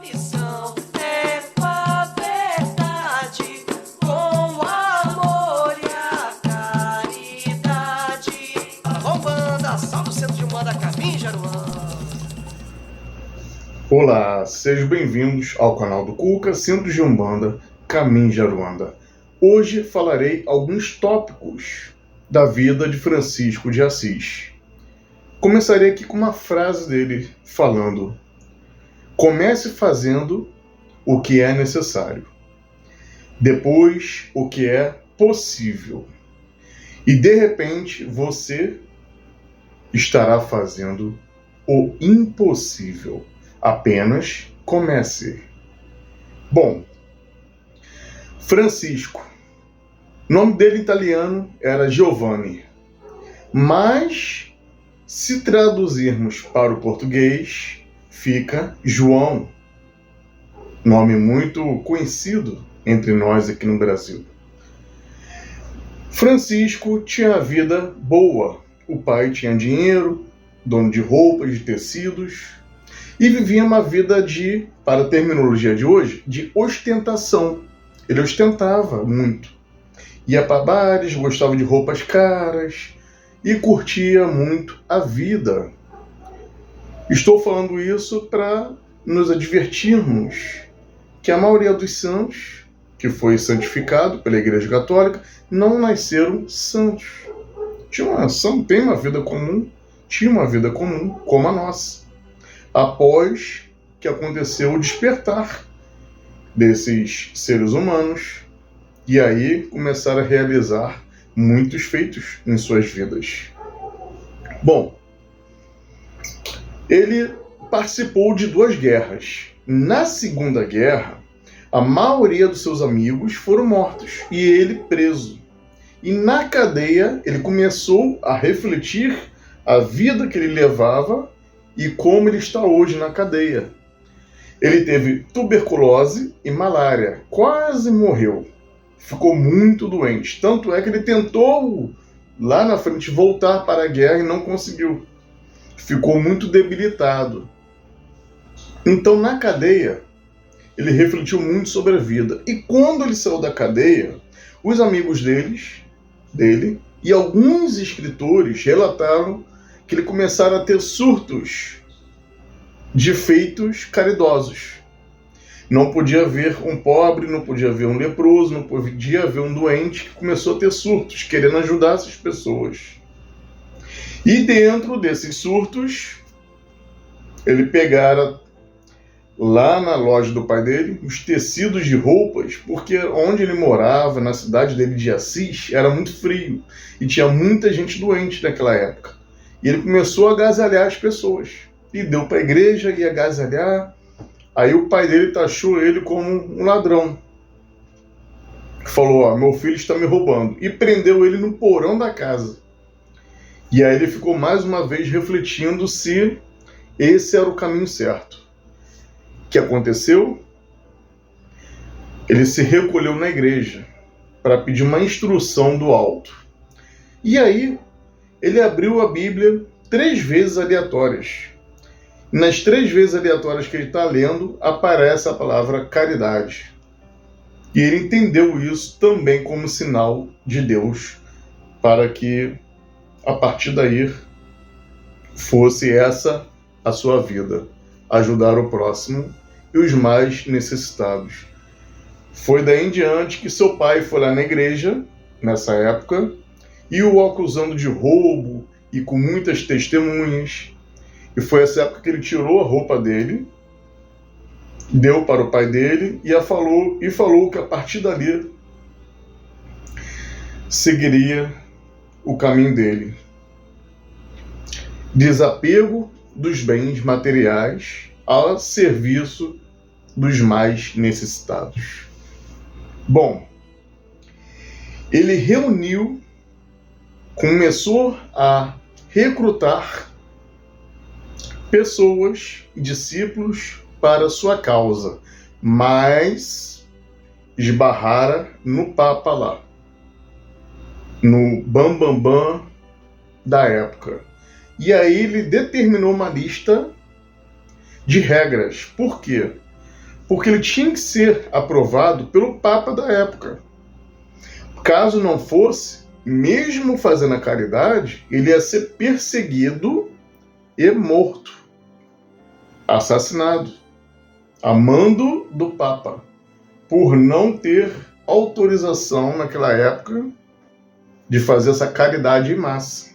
missão é a verdade, com amor e a caridade. Umbanda, salve o centro de Umbanda, Caminho Jaruã. Olá, sejam bem-vindos ao canal do Cuca, Centro de Umbanda, Caminho Jaruanda. Hoje falarei alguns tópicos da vida de Francisco de Assis. Começarei aqui com uma frase dele falando: comece fazendo o que é necessário, depois o que é possível, e de repente você estará fazendo o impossível. Apenas comece. Bom, Francisco, o nome dele em italiano era Giovanni, mas se traduzirmos para o português, fica João, nome muito conhecido entre nós aqui no Brasil. Francisco tinha a vida boa, o pai tinha dinheiro, dono de roupas, de tecidos, e vivia uma vida de, para a terminologia de hoje, de ostentação. Ele ostentava muito. Ia para bares, gostava de roupas caras e curtia muito a vida. Estou falando isso para nos advertirmos que a maioria dos santos, que foi santificado pela Igreja Católica, não nasceram santos. Tinha uma vida comum como a nossa. Após que aconteceu o despertar desses seres humanos, e aí começaram a realizar muitos feitos em suas vidas. Bom, ele participou de 2 guerras. Na Segunda Guerra, a maioria dos seus amigos foram mortos e ele preso. E na cadeia, ele começou a refletir a vida que ele levava e como ele está hoje na cadeia. Ele teve tuberculose e malária, quase morreu. Ficou muito doente. Tanto é que ele tentou, lá na frente, voltar para a guerra e não conseguiu. Ficou muito debilitado. Então, na cadeia, ele refletiu muito sobre a vida. E quando ele saiu da cadeia, os amigos dele e alguns escritores relataram que ele começaram a ter surtos de feitos caridosos. Não podia ver um pobre, não podia ver um leproso, não podia ver um doente, que começou a ter surtos, querendo ajudar essas pessoas. E dentro desses surtos, ele pegara lá na loja do pai dele os tecidos de roupas, porque onde ele morava, na cidade dele de Assis, era muito frio e tinha muita gente doente naquela época. E ele começou a agasalhar as pessoas. E deu para a igreja e agasalhar. Aí o pai dele taxou ele como um ladrão. Falou: meu filho está me roubando. E prendeu ele no porão da casa. E aí ele ficou mais uma vez refletindo se esse era o caminho certo. O que aconteceu? Ele se recolheu na igreja para pedir uma instrução do alto. E aí ele abriu a Bíblia 3 vezes aleatórias. Nas 3 vezes aleatórias que ele está lendo, aparece a palavra caridade. E ele entendeu isso também como sinal de Deus, para que, a partir daí, fosse essa a sua vida, ajudar o próximo e os mais necessitados. Foi daí em diante que seu pai foi lá na igreja, nessa época, e o acusando de roubo e com muitas testemunhas. E foi essa época que ele tirou a roupa dele, deu para o pai dele e falou que a partir dali seguiria o caminho dele. Desapego dos bens materiais ao serviço dos mais necessitados. Bom, ele começou a recrutar pessoas e discípulos para sua causa, mas esbarrara no Papa lá, no bambambam da época. E aí ele determinou uma lista de regras. Por quê? porque ele tinha que ser aprovado pelo Papa da época. Caso não fosse, mesmo fazendo a caridade, ele ia ser perseguido e morto, assassinado, a mando do Papa, por não ter autorização naquela época de fazer essa caridade em massa.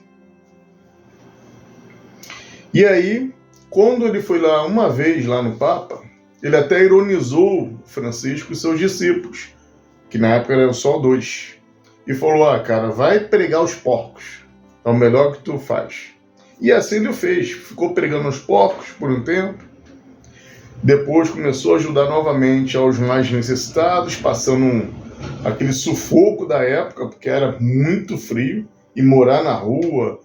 E aí, quando ele foi lá uma vez lá no Papa, ele até ironizou Francisco e seus discípulos, que na época eram só 2, e falou: cara, vai pregar os porcos, é o melhor que tu faz. E assim ele fez, ficou pregando os porcos por um tempo, depois começou a ajudar novamente aos mais necessitados, passando aquele sufoco da época, porque era muito frio, e morar na rua,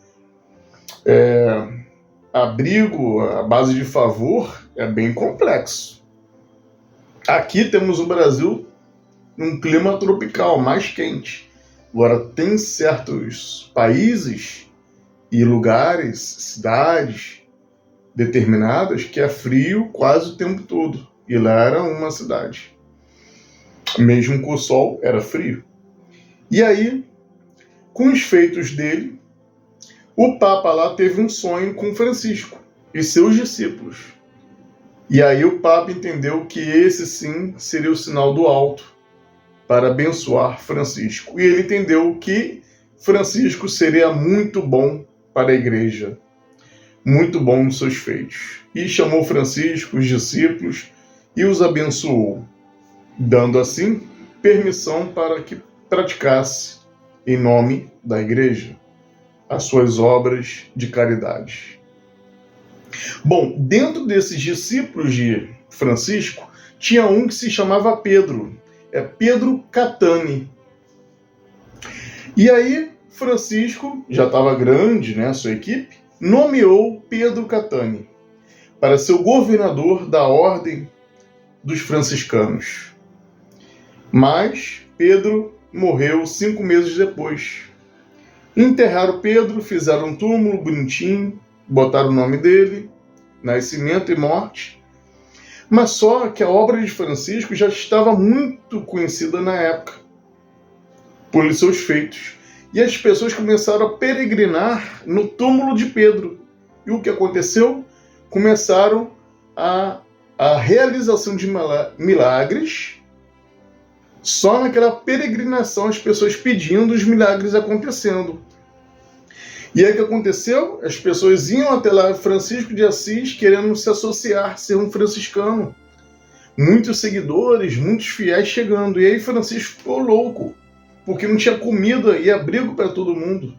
abrigo à base de favor, é bem complexo. Aqui temos o Brasil num clima tropical, mais quente. Agora, tem certos países e lugares, cidades determinadas, que é frio quase o tempo todo. E lá era uma cidade. Mesmo com o sol, era frio. E aí, com os feitos dele, o Papa lá teve um sonho com Francisco e seus discípulos. E aí o Papa entendeu que esse sim seria o sinal do alto para abençoar Francisco. E ele entendeu que Francisco seria muito bom para a igreja, muito bom nos seus feitos. E chamou Francisco, os discípulos, e os abençoou, dando assim permissão para que praticasse, em nome da igreja, as suas obras de caridade. Bom, dentro desses discípulos de Francisco, tinha um que se chamava Pedro. É Pedro Catani. E aí, Francisco, já estava grande, né, a sua equipe, nomeou Pedro Catani para ser o governador da Ordem dos Franciscanos. Mas Pedro morreu 5 meses depois. Enterraram Pedro, fizeram um túmulo bonitinho, botaram o nome dele, nascimento e morte. Mas só que a obra de Francisco já estava muito conhecida na época, por seus feitos. E as pessoas começaram a peregrinar no túmulo de Pedro. E o que aconteceu? Começaram a realização de milagres. Só naquela peregrinação as pessoas pedindo, os milagres acontecendo. E aí o que aconteceu? As pessoas iam até lá, Francisco de Assis, querendo se associar, ser um franciscano. Muitos seguidores, muitos fiéis chegando. E aí Francisco ficou louco, porque não tinha comida e abrigo para todo mundo.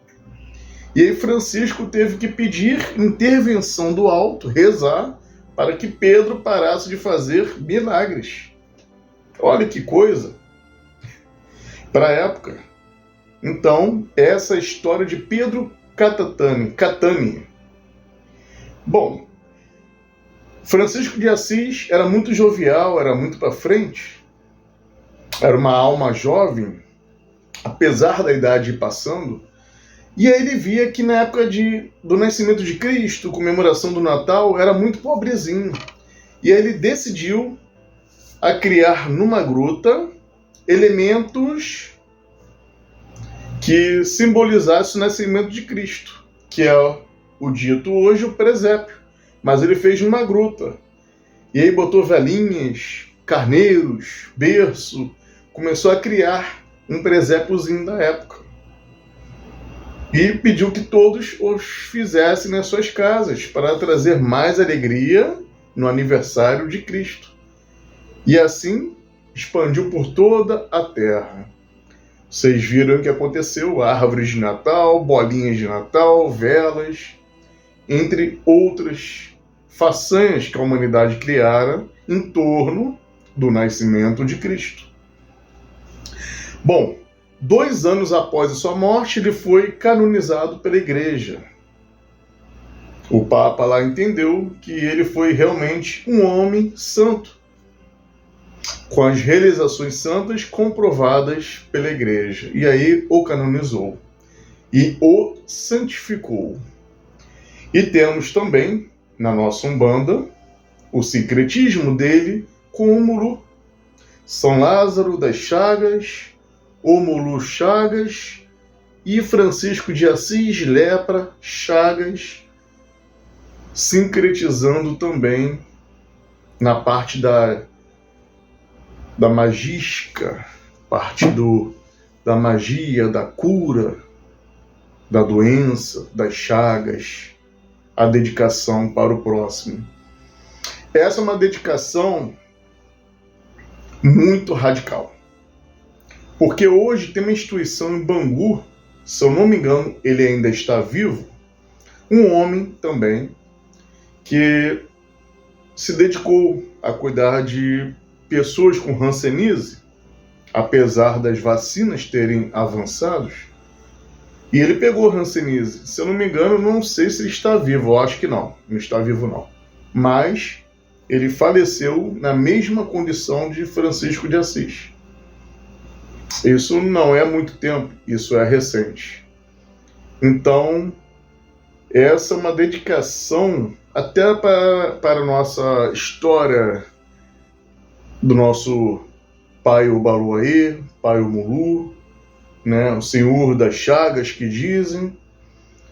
E aí Francisco teve que pedir intervenção do alto, rezar, para que Pedro parasse de fazer milagres. Olha que coisa! Para a época. Então, essa é a história de Pedro Catani. Bom, Francisco de Assis era muito jovial, era muito para frente, era uma alma jovem, apesar da idade ir passando, e aí ele via que na época do nascimento de Cristo, comemoração do Natal, era muito pobrezinho. E aí ele decidiu a criar numa gruta elementos que simbolizassem o nascimento de Cristo, que é o dito hoje o presépio, mas ele fez numa gruta. E aí botou velhinhas, carneiros, berço, começou a criar um presépiozinho da época. E pediu que todos os fizessem nas suas casas, para trazer mais alegria no aniversário de Cristo. E assim expandiu por toda a terra. Vocês viram o que aconteceu: árvores de Natal, bolinhas de Natal, velas, entre outras façanhas que a humanidade criara em torno do nascimento de Cristo. Bom, 2 anos após a sua morte, ele foi canonizado pela Igreja. O Papa lá entendeu que ele foi realmente um homem santo, com as realizações santas comprovadas pela Igreja. E aí o canonizou e o santificou. E temos também, na nossa Umbanda, o sincretismo dele Cúmulo, São Lázaro das Chagas, Ómulo Chagas e Francisco de Assis, lepra, chagas, sincretizando também na parte da magística, parte da magia, da cura, da doença, das chagas, a dedicação para o próximo. Essa é uma dedicação muito radical. Porque hoje tem uma instituição em Bangu, se eu não me engano, ele ainda está vivo, um homem também, que se dedicou a cuidar de pessoas com hanseníase, apesar das vacinas terem avançado, e ele pegou hanseníase. Se eu não me engano, não sei se ele está vivo, eu acho que não está vivo não. Mas ele faleceu na mesma condição de Francisco de Assis. Isso não é muito tempo, isso é recente. Então, essa é uma dedicação até para a nossa história do nosso pai Obaluaê, pai Omulu, né? O Senhor das Chagas, que dizem,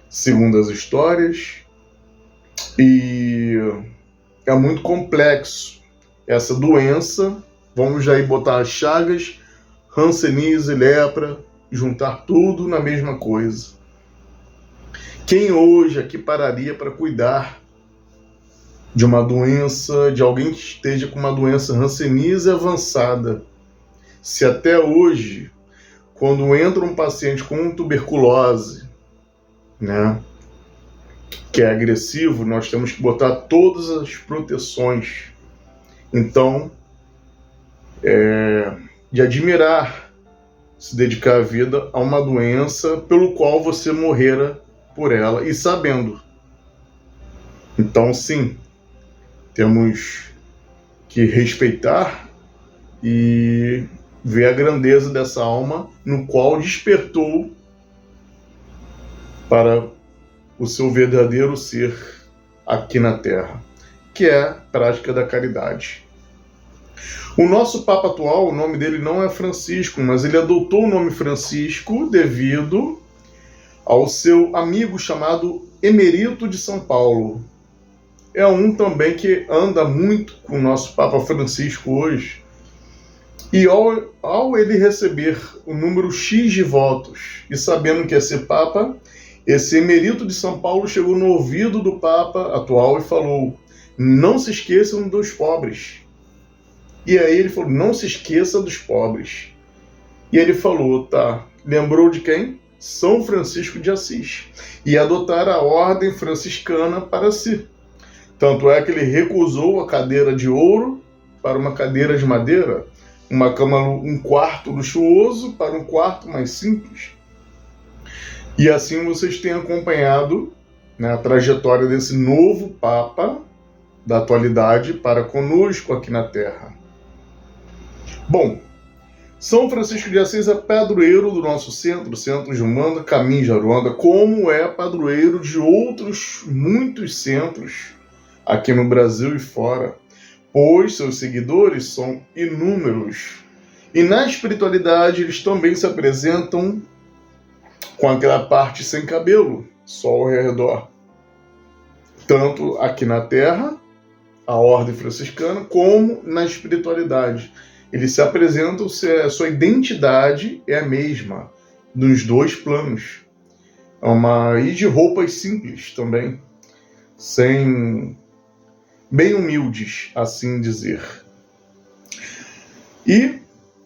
segundo as histórias. E é muito complexo essa doença. Vamos já ir botar as chagas, hanseníase, lepra, juntar tudo na mesma coisa. Quem hoje aqui pararia para cuidar de uma doença, de alguém que esteja com uma doença hanseníase avançada? Se até hoje, quando entra um paciente com tuberculose, né, que é agressivo, nós temos que botar todas as proteções. Então, de admirar se dedicar a vida a uma doença pelo qual você morrera por ela e sabendo. Então, sim, temos que respeitar e ver a grandeza dessa alma no qual despertou para o seu verdadeiro ser aqui na Terra, que é a prática da caridade. O nosso Papa atual, o nome dele não é Francisco, mas ele adotou o nome Francisco devido ao seu amigo chamado Emerito de São Paulo. É um também que anda muito com o nosso Papa Francisco hoje. E ao ele receber o número X de votos e sabendo que ia ser Papa, esse Emerito de São Paulo chegou no ouvido do Papa atual e falou: não se esqueçam dos pobres. E aí ele falou: não se esqueça dos pobres. E ele falou: tá, lembrou de quem? São Francisco de Assis. E adotar a ordem franciscana para si. Tanto é que ele recusou a cadeira de ouro para uma cadeira de madeira, uma cama, um quarto luxuoso para um quarto mais simples. E assim vocês têm acompanhado, né, a trajetória desse novo Papa da atualidade para conosco aqui na Terra. Bom, São Francisco de Assis é padroeiro do nosso centro, Centro de Umbanda, Caminho de Aruanda, como é padroeiro de outros muitos centros aqui no Brasil e fora, pois seus seguidores são inúmeros. E na espiritualidade eles também se apresentam com aquela parte sem cabelo, só ao redor. Tanto aqui na Terra, a ordem franciscana, como na espiritualidade. Eles se apresentam, a sua identidade é a mesma, nos dois planos. E de roupas simples também, bem humildes, assim dizer. E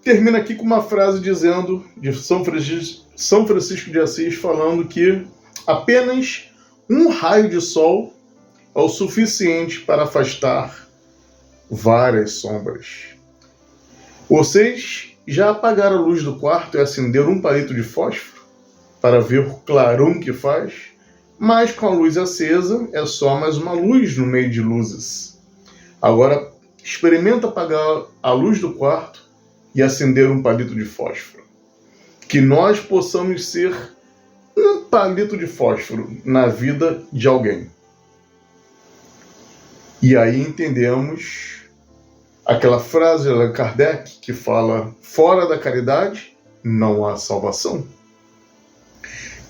termina aqui com uma frase dizendo, de São Francisco de Assis, falando que apenas um raio de sol é o suficiente para afastar várias sombras. Vocês já apagaram a luz do quarto e acenderam um palito de fósforo para ver o clarão que faz? Mas com a luz acesa é só mais uma luz no meio de luzes. Agora experimenta apagar a luz do quarto e acender um palito de fósforo. Que nós possamos ser um palito de fósforo na vida de alguém. E aí entendemos aquela frase de Allan Kardec que fala: fora da caridade não há salvação.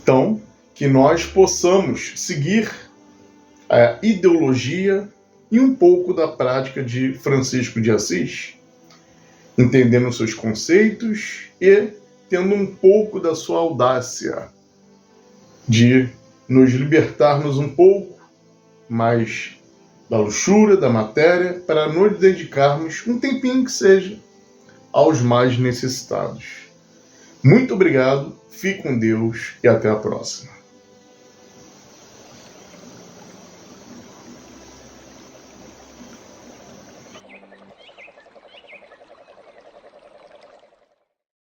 Então, que nós possamos seguir a ideologia e um pouco da prática de Francisco de Assis, entendendo seus conceitos e tendo um pouco da sua audácia de nos libertarmos um pouco mais da luxúria, da matéria, para nos dedicarmos um tempinho que seja aos mais necessitados. Muito obrigado, fique com Deus e até a próxima.